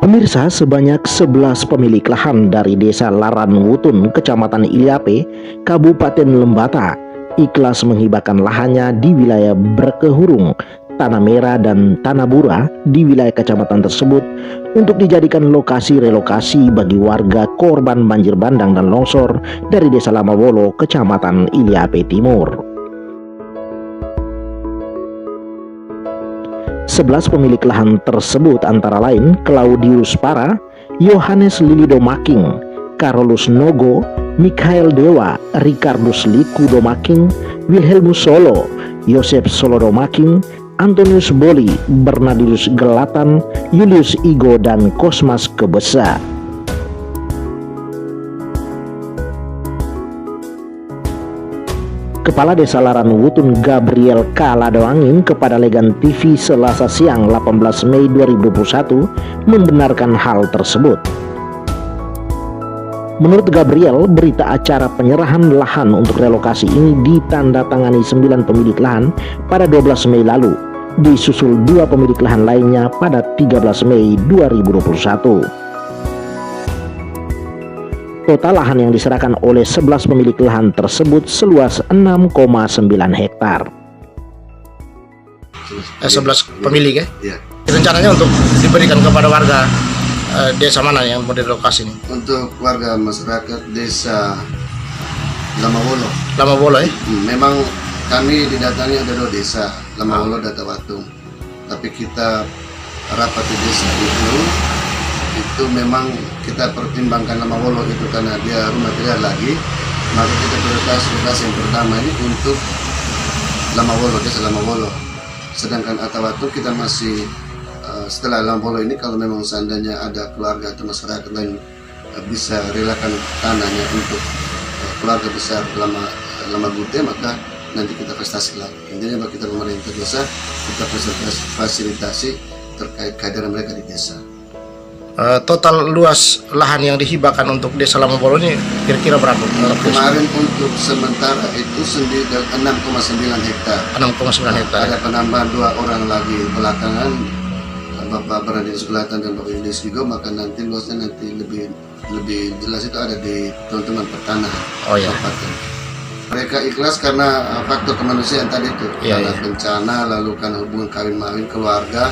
Pemirsa, sebanyak 11 pemilik lahan dari Desa Laranwutun, Kecamatan Iliape, Kabupaten Lembata, ikhlas menghibahkan lahannya di wilayah Berkehurung, Tanah Merah, dan Tanah Bura di wilayah kecamatan tersebut untuk dijadikan lokasi relokasi bagi warga korban banjir bandang dan longsor dari Desa Lamawolo, Kecamatan Iliape Timur. 11 pemilik lahan tersebut antara lain Claudius Para, Yohanes Lilido Making, Carolus Nogo, Mikhael Dewa, Ricardus Likudo Making, Wilhelmus Solo, Yosef Solodo Making, Antonius Boli, Bernardinus Gelatan, Julius Igo, dan Kosmas Kebesa. Kepala Desa Laranwutun Gabriel K. Ladoangin kepada Legan TV Selasa siang 18 Mei 2021 membenarkan hal tersebut. Menurut Gabriel, berita acara penyerahan lahan untuk relokasi ini ditandatangani 9 pemilik lahan pada 12 Mei lalu, disusul 2 pemilik lahan lainnya pada 13 Mei 2021. Total lahan yang diserahkan oleh 11 pemilik lahan tersebut seluas 6,9 hektar. 11 pemilik ya? Iya. Rencananya untuk diberikan kepada warga desa mana yang mau direlokasi ini? Untuk warga masyarakat desa Lamawolo. Lamawolo ya? Memang kami didatangi ada 2 desa, Lamawolo dan Tawatung. Tapi kita rapat di desa itu memang kita pertimbangkan Lamawolo itu karena dia rumah tidak lagi, maka kita prioritas yang pertama ini untuk Lamawolo, desa Lamawolo. Sedangkan Atawatung kita masih setelah Lamawolo ini kalau memang seandainya ada keluarga atau masyarakat lain bisa relakan tanahnya untuk keluarga besar Lama Gute, maka nanti kita prestasi lagi. Intinya bagi kita pemerintah desa kita fasilitasi terkait kehadiran mereka di desa. Total luas lahan yang dihibahkan untuk Desa Lamawolo ini kira-kira berapa? Kemarin untuk sementara itu 6,9 hektar. 6,9 hektar. Ada penambahan 2 orang lagi belakangan, Bapak Bernardinus Gelatan dan Bapak Julius Igo, maka nanti luasnya nanti lebih jelas itu ada di teman-teman pertanahan. Oh ya. Mereka ikhlas karena faktor kemanusiaan tadi itu, karena iya. bencana, lalu karena hubungan kawin-mawin keluarga,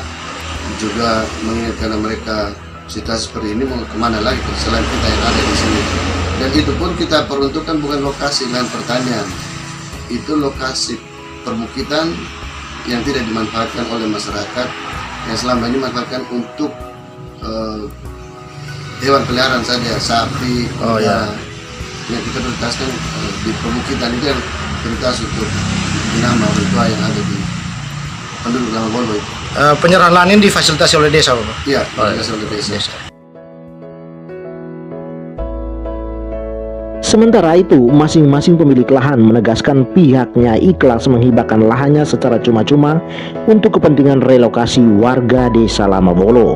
juga mengingat karena mereka situasi seperti ini mau kemana lagi selain kita yang ada di sini. Dan itu pun kita peruntukkan bukan lokasi lahan pertanian, itu lokasi perbukitan yang tidak dimanfaatkan oleh masyarakat, yang selama ini dimanfaatkan untuk hewan peliharaan saja, sapi, kuda. Yang kita prioritaskan di perbukitan itu yang prioritas untuk nama orang tua yang ada di penduduk Lamawolo itu. Penyerahan lahan ini difasilitasi oleh desa, Bapak? Iya, difasilitasi oleh desa. Sementara itu, masing-masing pemilik lahan menegaskan pihaknya ikhlas menghibahkan lahannya secara cuma-cuma untuk kepentingan relokasi warga Desa Lamawolo.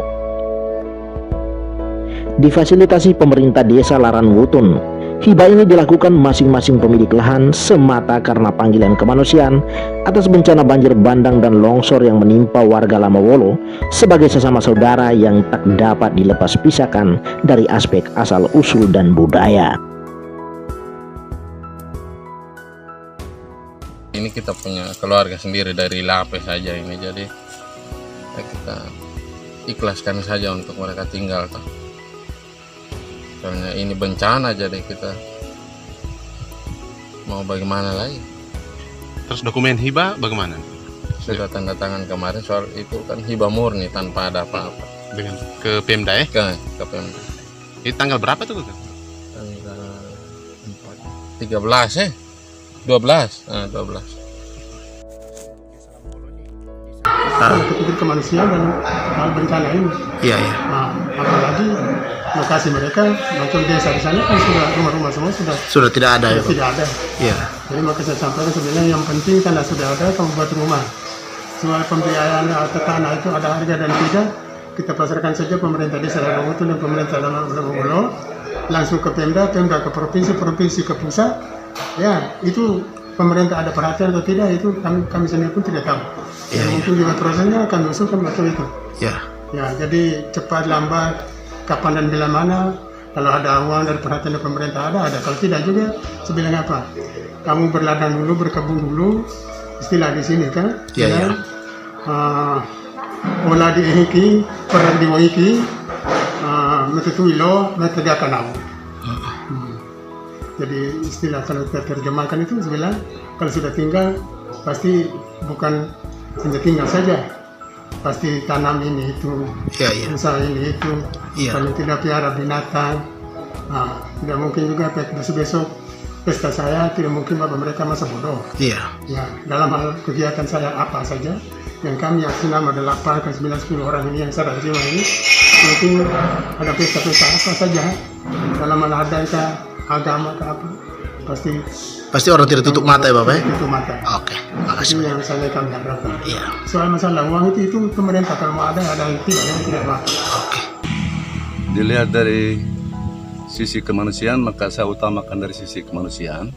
Difasilitasi pemerintah Desa Laranwutun, hibah ini dilakukan masing-masing pemilik lahan semata karena panggilan kemanusiaan atas bencana banjir bandang dan longsor yang menimpa warga Lamawolo sebagai sesama saudara yang tak dapat dilepas pisahkan dari aspek asal-usul dan budaya. Ini kita punya keluarga sendiri dari Lape saja ini, jadi ya kita ikhlaskan saja untuk mereka tinggal toh. Soalnya ini bencana, jadi kita mau bagaimana lagi. Terus dokumen hibah bagaimana? Sudah tanda tangan kemarin, soal itu kan hibah murni tanpa ada apa-apa. Dengan ke Pemda ya? Ke Pemda. Ini tanggal berapa tuh? Tanggal 13 ya? 12. 12. Ketika kemanusiaan dan bencana ini. Iya. Apalagi lokasi mereka, macam desa di sana kan sudah rumah-rumah semua Sudah tidak ada ya, Pak? tidak ada. Iya. Jadi maka saya sampaikan sebenarnya yang penting karena sudah ada kamu buat rumah. Soal pembiayaan atau tanah itu ada harga dan tidak, kita pasarkan saja pemerintah desa Lamawolo dan pemerintah Lamawolo langsung ke Pemda ke provinsi ke pusat. Ya, itu pemerintah ada perhatian atau tidak itu kami sendiri pun tidak tahu. Iya. Mungkin juga prosesnya akan usulkan waktu itu. Ya. Ya, jadi cepat lambat, kapan dan bila mana, kalau ada uang dari perhatian pemerintah ada. Kalau tidak juga, sebilang apa? Kamu berladang dulu, berkebun dulu, istilah di sini kan? Iya, iya. Olah diiki, perang diwoiki, metetuilo, metegakanau. Jadi istilah kalau kita terjemahkan itu sebilang, kalau sudah tinggal, pasti bukan hanya tinggal saja. Pasti tanam ini itu, usaha ini itu, kalau tidak piara binatang, tidak mungkin juga besok pesta saya tidak mungkin bapak mereka masa bodoh. Iya. Ya, dalam hal kegiatan saya apa saja, yang kami yakin nama 8 ke 9 10 orang ini yang saya terima ini, mungkin ada pesta-pesta apa saja, dalam hal adat ke agama ke apa, pasti orang tidak tutup mata ya bapak? Tutup mata. Oke, makasih. Itu yang kami harapkan. Iya. Soal masalah uang itu pemerintah kalau mau ada yang tidak mau. Oke. Dilihat dari sisi kemanusiaan, maka saya utamakan dari sisi kemanusiaan.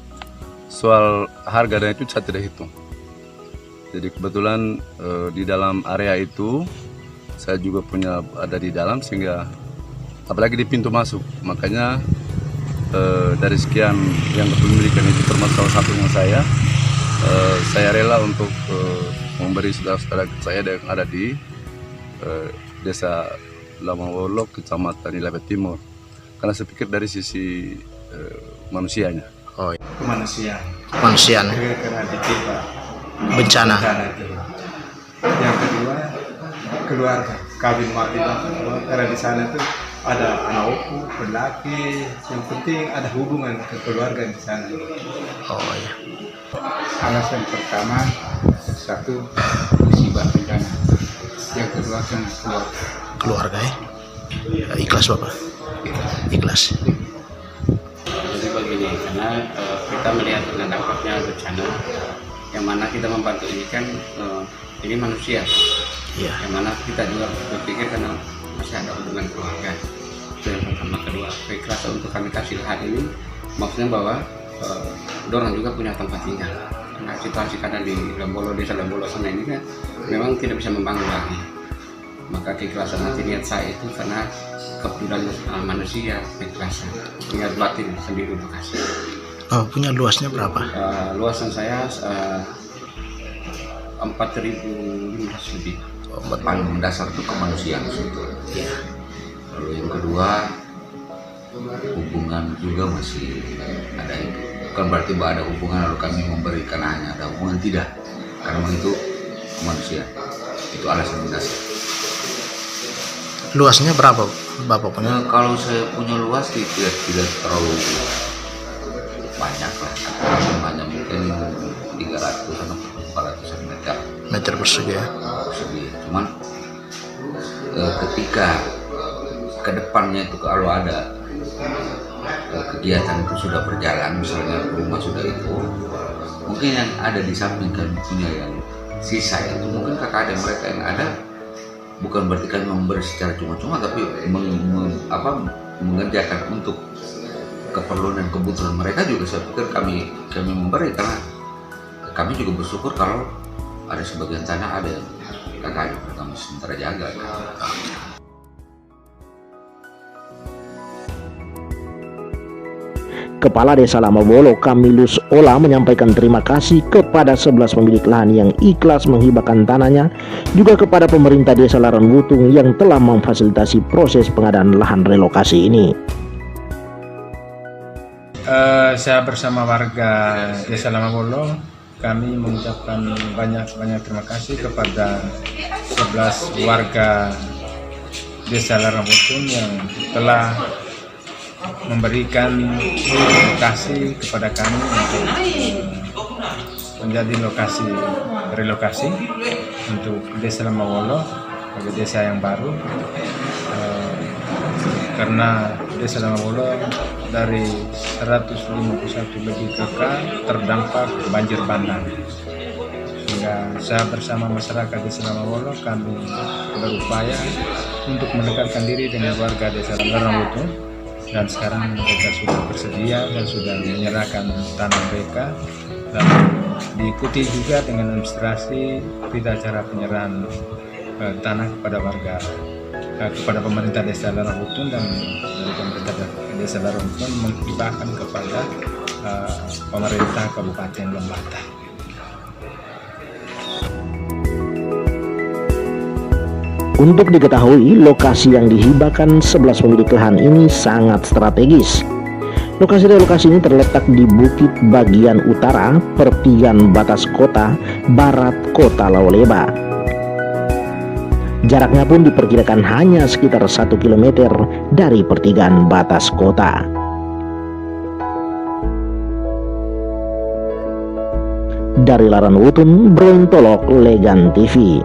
Soal harga dan itu saya tidak hitung. Jadi kebetulan di dalam area itu saya juga ada di dalam, sehingga apalagi di pintu masuk, makanya dari sekian yang kepemilikan itu termasuk salah satunya saya rela untuk memberi saudara-saudara saya yang ada di desa Lamawolo, kecamatan Ilape Timur, karena saya pikir dari sisi manusianya. Oh, iya. Kemanusiaan Karena ditimpa bencana. itu. Yang kedua, keluarga, kawin mati karena di sana itu ada anak laki, yang penting ada hubungan ke keluarga di sana. Oh iya. Alasan pertama, satu musibah bencana, yang kedua kan Keluarga ya. Ikhlas Bapak. Ikhlas. Jadi begini, karena kita melihat dengan dampaknya bencana, yang mana kita membantu ini kan ini manusia, yang mana kita juga berpikir karena masih ada hubungan keluarga. Itu yang pertama. Kedua, keikhlasan untuk kami kasih lahan ini, maksudnya bahwa orang juga punya tempat tinggal. Nah, situasi karena di Lembolo, desa Lembolo sana ini kan memang tidak bisa membangun lagi. Maka keikhlasan hati niat saya itu karena kepedulian manusia, keikhlasan, niat batin sendiri untuk kasih. Oh, punya luasnya berapa? Luasan saya 4.500 lebih. Paling mendasar itu kemanusiaan itu. Iya. Lalu yang kedua, hubungan juga masih ada itu. Bukan berarti bahwa ada hubungan lalu kami memberikan hanya ada hubungan, tidak. Karena itu kemanusiaan. Itu alasan mendasar. Luasnya berapa Bapak punya? Kalau saya punya luas tidak terlalu banyak lah. Hanya mungkin 300 atau 400 meter Persegi ya. persegi. Cuman ketika kedepannya itu kalau ada kegiatan itu sudah berjalan, misalnya rumah sudah itu, mungkin yang ada di samping kan punya yang sisa itu, mungkin kakak adik mereka yang ada, bukan berarti kan memberi secara cuma-cuma, tapi mengerjakan untuk keperluan dan kebutuhan mereka juga. Saya pikir kami memberi, karena kami juga bersyukur kalau ada sebagian tanah ada yang kakak adik kami sementara jaga. Kepala Desa Lamawolo Kamilus Ola menyampaikan terima kasih kepada 11 pemilik lahan yang ikhlas menghibahkan tanahnya, juga kepada pemerintah Desa Laran Wutung yang telah memfasilitasi proses pengadaan lahan relokasi ini. Saya bersama warga Desa Lamawolo, kami mengucapkan banyak terima kasih kepada 11 warga Desa Laran Wutung yang telah memberikan lokasi kepada kami untuk menjadi relokasi untuk Desa Lamawolo sebagai desa yang baru, karena Desa Lamawolo dari 151 lebih kakak terdampak banjir bandang, sehingga saya bersama masyarakat Desa Lamawolo kami berupaya untuk mendekatkan diri dengan warga Desa Laran Wutung. Dan sekarang mereka sudah bersedia dan sudah menyerahkan tanah mereka, dan diikuti juga dengan administrasi berita acara penyerahan tanah kepada warga kepada pemerintah desa Larangutun dan dari pemerintah desa Larangutun menghibahkan kepada pemerintah Kabupaten Lembata. Untuk diketahui, lokasi yang dihibahkan 11 pemilik lahan ini sangat strategis. Lokasi relokasi ini terletak di bukit bagian utara, pertigaan batas kota, barat kota Lawaleba. Jaraknya pun diperkirakan hanya sekitar 1 km dari pertigaan batas kota. Dari Larangutun, Brointolok, Legan TV.